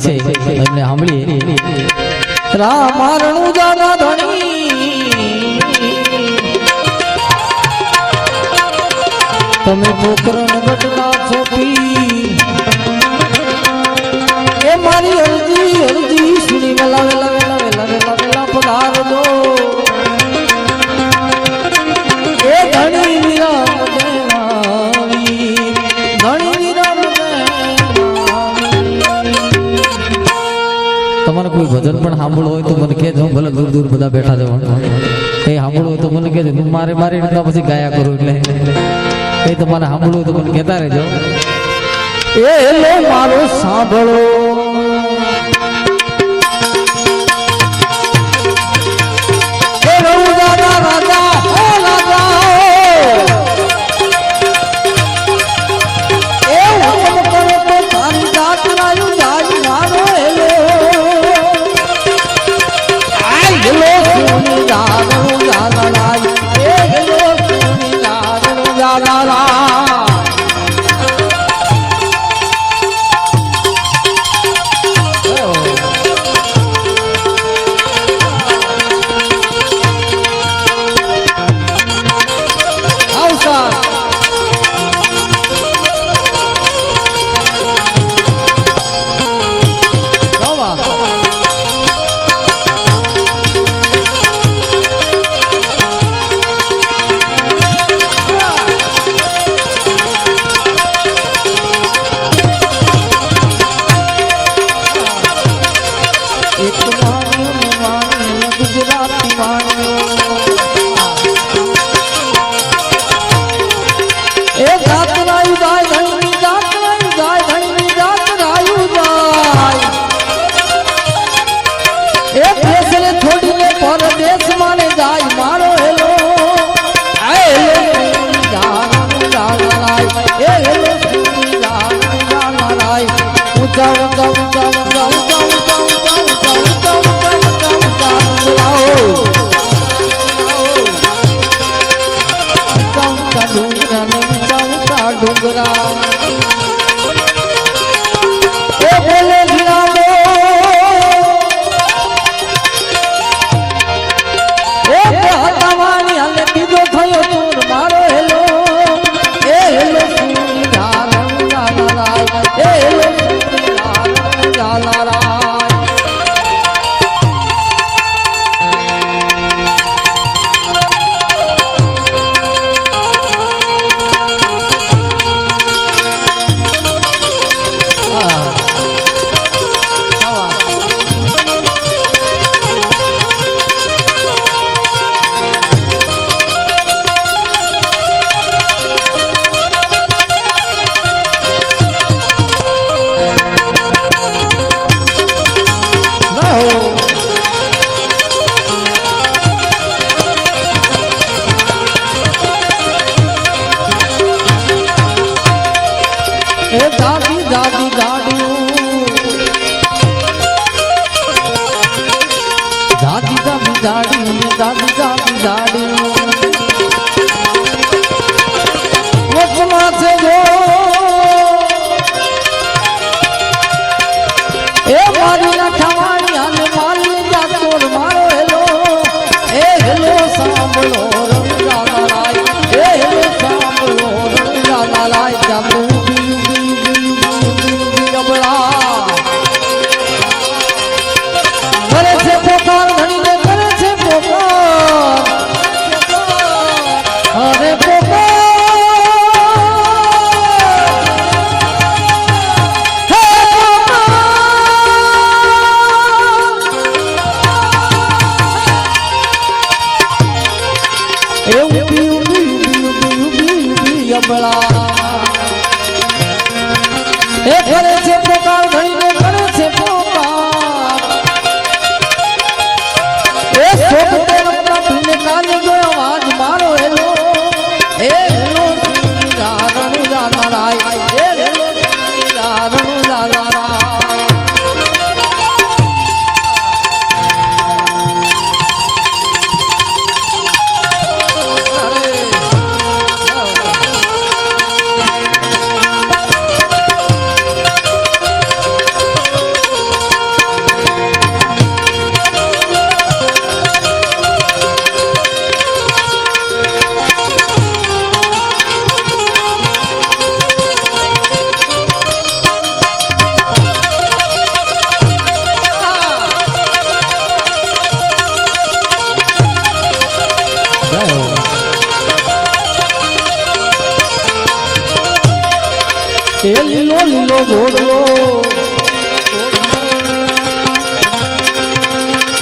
છે એમને સાંભળીએ રામારણું જાના ધણી તમે પોકરણ ઘટના છોપી એ મારી અરજી સુની વેલા વેલા વેલા વેલા વેલા વેલા પધારજો એ ધણી વિરામ દેવાવી ધણી વિરામ દેવાવી તમારે કોઈ ભજન પણ સાંભળવું હોય તો મને કહેજો ભલે દૂર દૂર બધા બેઠા જવા એ સાંભળવું હોય તો મને કહેજો હું મારી રીતના પછી ગાયા કરું એટલે એ તમારે સાંભળવું તો મને કહેતા રહેજો એ લો મારો સાંભળો Bye. 'એ મારી નાઠાવાણી હાલે માલી જા તોર મારો હેલો એ હેલો સાંભળો રંગા લાલાય જામુ બીજું બીજું બીજું બીજું બીજું બળા ભલે છે પોકાર ધણીને કરે છે પોકાર ધણી જાત રાયુ જાય મારો હેલો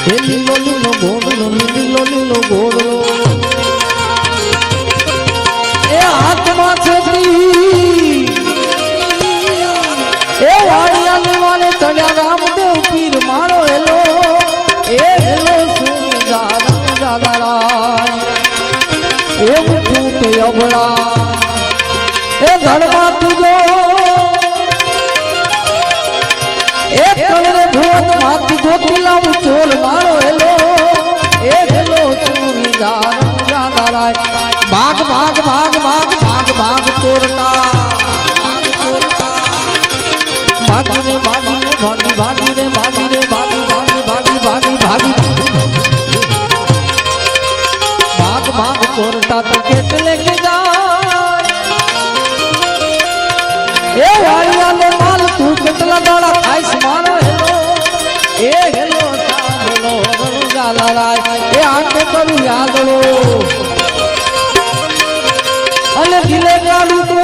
એ લીલો લીલો ઘોડલો લીલો લીલો ઘોડલો એ હાથમાં છે એ વાડિયાને વાલે ચડ્યા રામદેવ પીર મારો હેલો એ હેલો સુની જાદરાય એવું તૂટ અબળા એ ઘરમાં તુજો એ કળરે ભૂત માથી ગોતી લાવું ચોલ મારો હેલો એ હેલો સુની જાદરાય ભાગ ભાગ ભાગ ભાગ ભાગ ભાગ ચોરતા ભાગી રે ભાગી ભાગી ભાગી રે ભાગી રે ભાગી ભાગી ભાગી ભાગી ભાગી ભાગ ભાગ ચોરતા તો કેટલે કે જાય એ વાળિયાને માલ તું કેટલા દાડા ખાઈશ મારો હેલો એ હેલો સાંભળો રણુજાલારાય એ આંખે કરું યાદળો અને દિલે ગાડું તો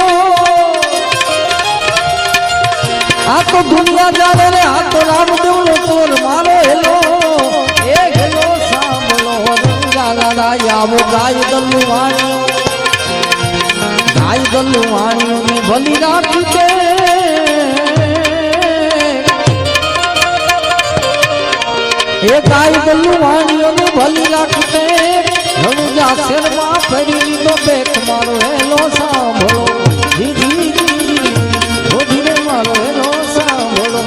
આ તો દુનિયા જાણે રે આ તો રામદેવ નો ચોર મારો હેલો એ હેલો સાંભળો રંગાલારાય આવો ગાય દલ્લુ વાણિયો ને ભલી રાખી કે એ ગાય દલ્લુ વાણિયો ને ભલી રાખી કે રણુજા શેરમાં ફરી લીધો બેક મારો હેલો સાંભળો ધીરી ધીરે મારો હેલો સાંભળો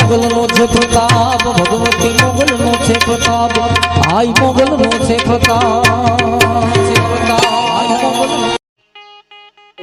મોગલ નો છે પ્રતાપ ભગવતી મોગલ નો છે પ્રતાપ આઈ મોગલ નો છે પ્રતાપ આઈ મોગલ એ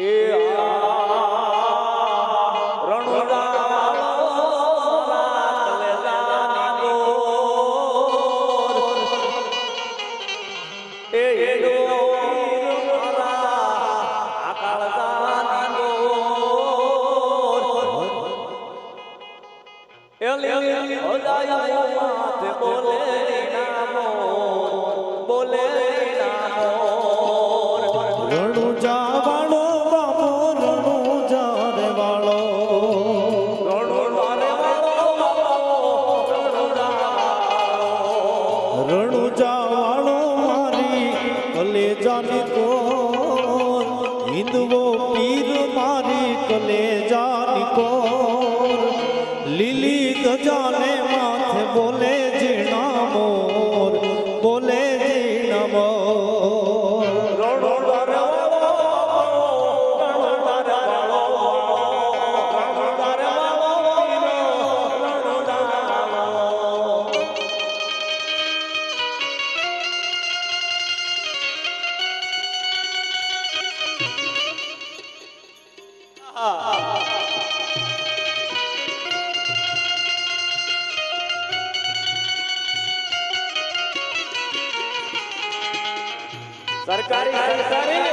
હિંદવો પીર મારી કલેજાની કોર લીલી ગજાને માથે બોલે જીણા મોર બોલે જીણા મોર સરકારી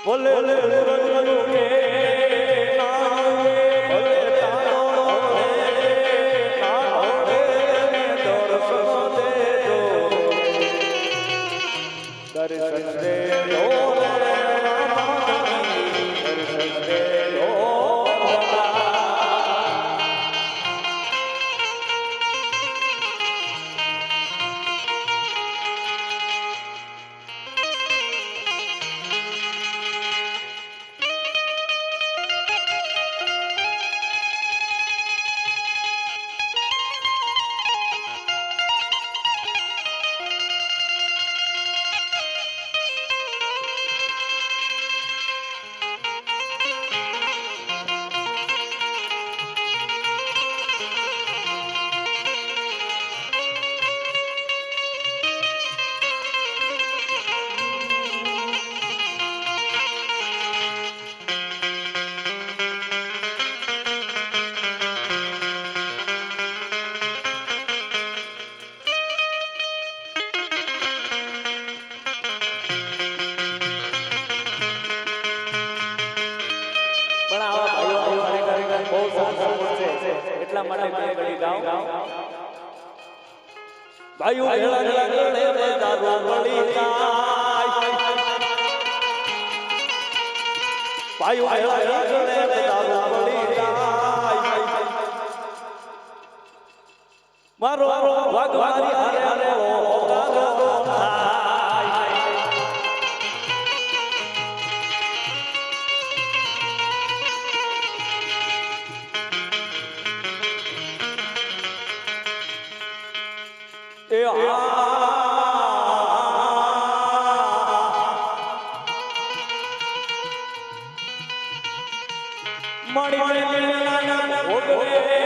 બોલે લે રંગલો કે નાયે ભલે તારો રે નાડે ને દર્શન દેજો દર્શન દેજો રે રામાની દર્શન દેજો એટલા માટે બે ઘડી ગાઉં ભાઈઓ ગળા ગળે દારૂ વળી જાય ભાઈઓ ગળા ગળે દારૂ વળી જાય મારો વાગ મારી હારે હારે ઓ ગાગો થાય એ મણી મણી ઓગરે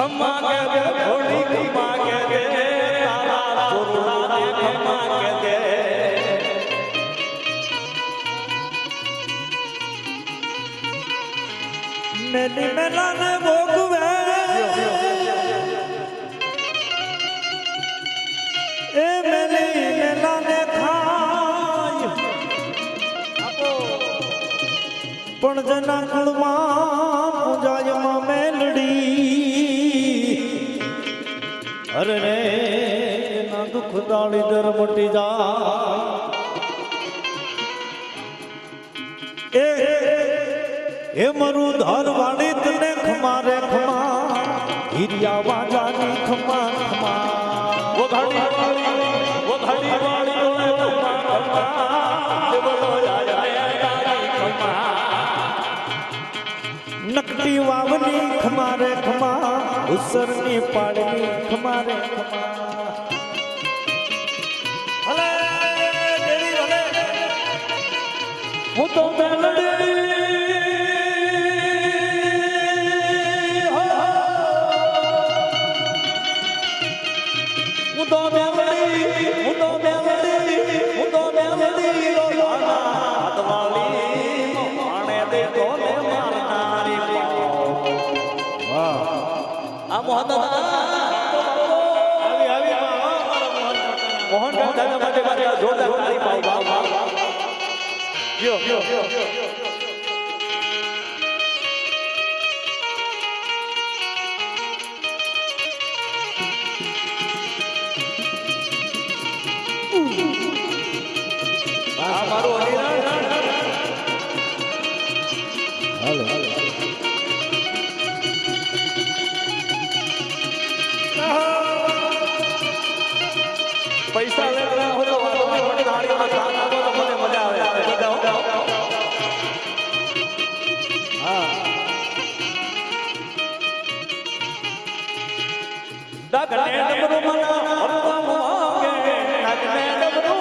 ખમ્મા કે દે ઘોડી ખમ્મા કે દે તારા સોરડા ને ખમ્મા કે દે મેલી મેલા ને ભોગવે એ મેલી મેલા ને ખાય પણ જેના કુળમાં પૂજાય માં મેલડી અરે રે ના દુઃખ દાળી દર મટી જાય એ મરું ધાર વાળી તને ખમારે ખમા હિરિયા વાજાની ખમા ખમા વો ઘડી વાળી ઓય ખમ્મા ખમ્મા તે બોલો જાય તારી ખમ્મા નકટી વાવની ખમારે ખમા ઉસરની પાડની ખમારે ખમા હલે દેવી ભલે હું તો મેલડી મોહન દાદા માટે જોરદાર તાળી પાડો યો મારું હાલો પૈસા લેતા હોય તો વાતો નહીં પણ તાળીઓનો સાથ આપો તો મને મજા આવે બધા હા ડાકને ડમરો મના હરવા માંગે ડાકને ડમરો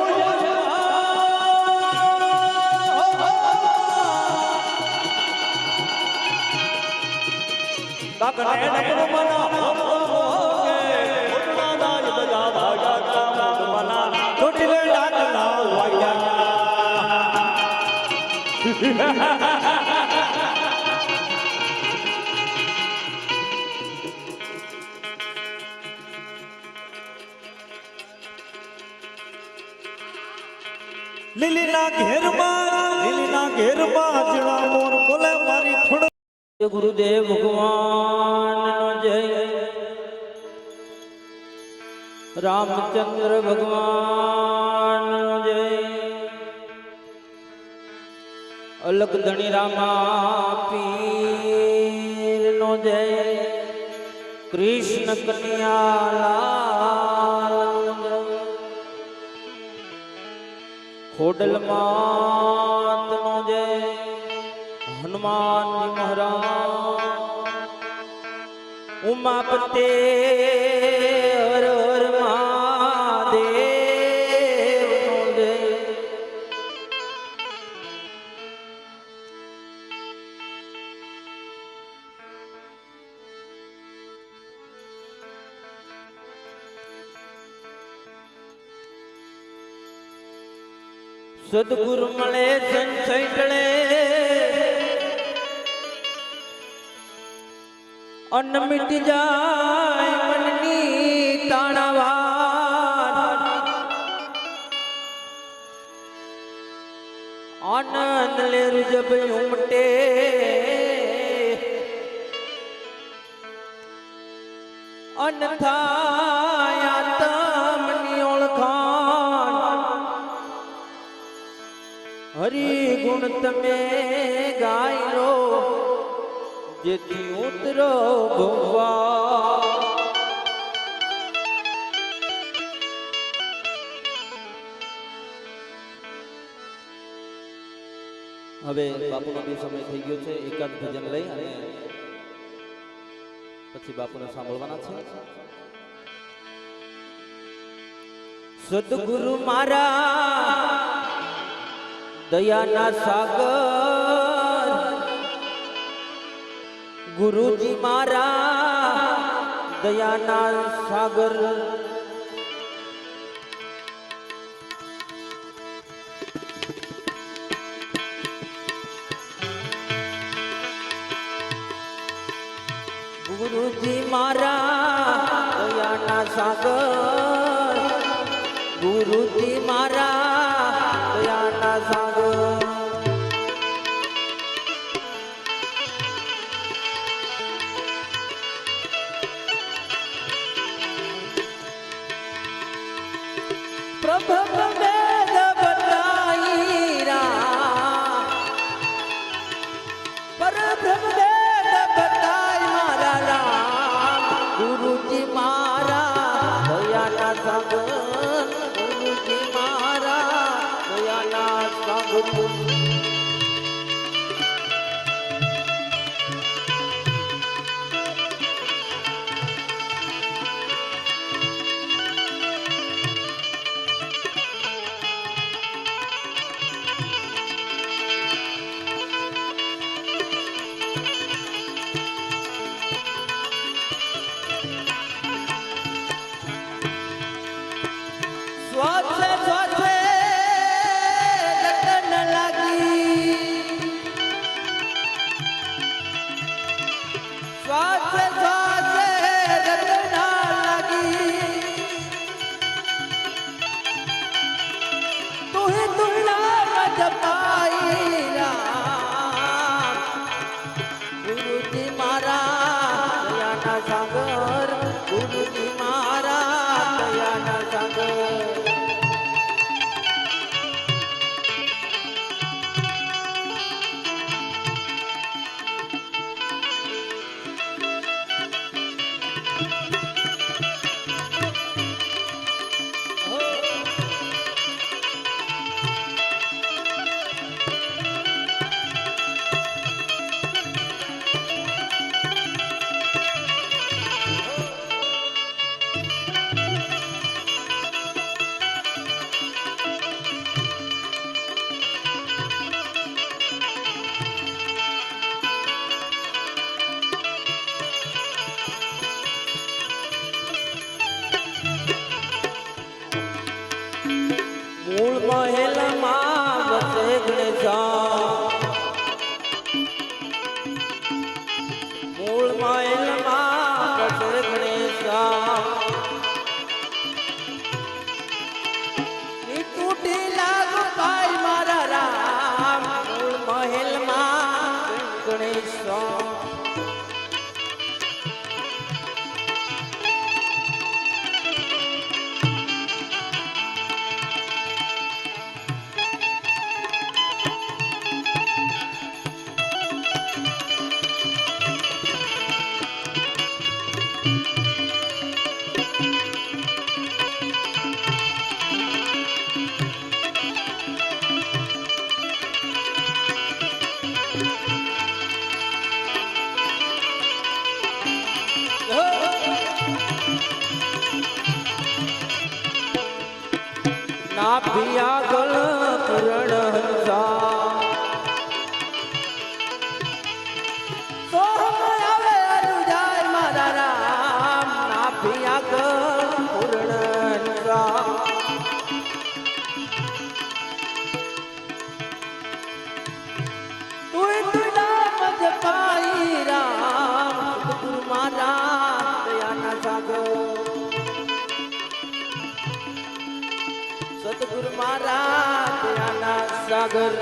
ડાકને ડમરો મના ચોટીલે ડાકલા વાગ્યા લીલીના ઘેરમાં જણા મોર બોલે મારી ખોડ ગુરુદેવ ભગવાન જય રામચંદ્ર ભગવાન જય અલગ ધણી રામા પીર નો જય કૃષ્ણ કન્યા ખોડલ માત નો જય હનુમાન મહારાજ ઉમાપતે હર હર મહાદેવ નો જય સદગુરુ મળે સંશય ટળે અન્ન મિટ જાય મનની તાણાવાર આનંદ લેર જબ ઉમટે અન્યથા તમની ઓળખાણ હરી ગુણ તમે ગાઈ લો જેથી ઉતરો ભગવા હવે બાપુનો બી સમય થઈ ગયો છે એકાદ ભજન લઈ અને પછી બાપુને સાંભળવાના છે સદગુરુ મારા દયાના સાગર ગુરુજી મારા દયાના સાગર ગુરુજી મારા દયાના સાગર ગુરુજી મારા દયાના સાગર પ્રભવ વેદ બતાઈ રા પરબ્રહ્મ વેદ બતાઈ મારા રામ ગુરુજી મારા દયાના સાગર ગુરુજી મારા દયાના સાગર સ્વાસે સ્વાસે લગન લાગી સ્વાસે સ્વાસે લગન લાગી તુહે તુલના જપાઈ રામ ગુરુજી મારા દયાના સાગર ગુરુજી મારા દયાના સાગર મૂળ મહેલમાં વસે ગણેશા મૂળ મહેલમાં વસે ગણેશા તૂટી લાગુ ભાઈ મારા રામ મૂળ મહેલમાં ગણેશા નાભિયા ગળ પૂરણ હંસા સોહમ આવે અરુજાય મારા રામ નાભિયા ગળ પૂરણ હંસા તુય તુના મજ પાઈ રામ ગુરુ મારા દયાના સાગર સતગુરુ મારા દયાના સાગર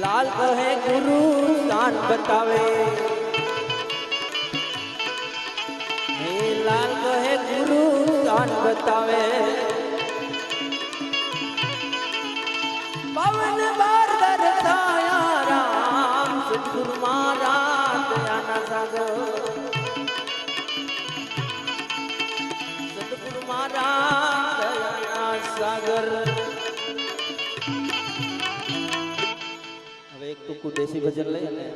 લાલ કહે ગુરુ દાન બતાવે હે લાલ કહે ગુરુ દાન બતાવે પવન બાર દર્શાયા રામ સદગુરુ મારા દયાના સાગર એક ટૂંકું દેશી ભજન લઈ અને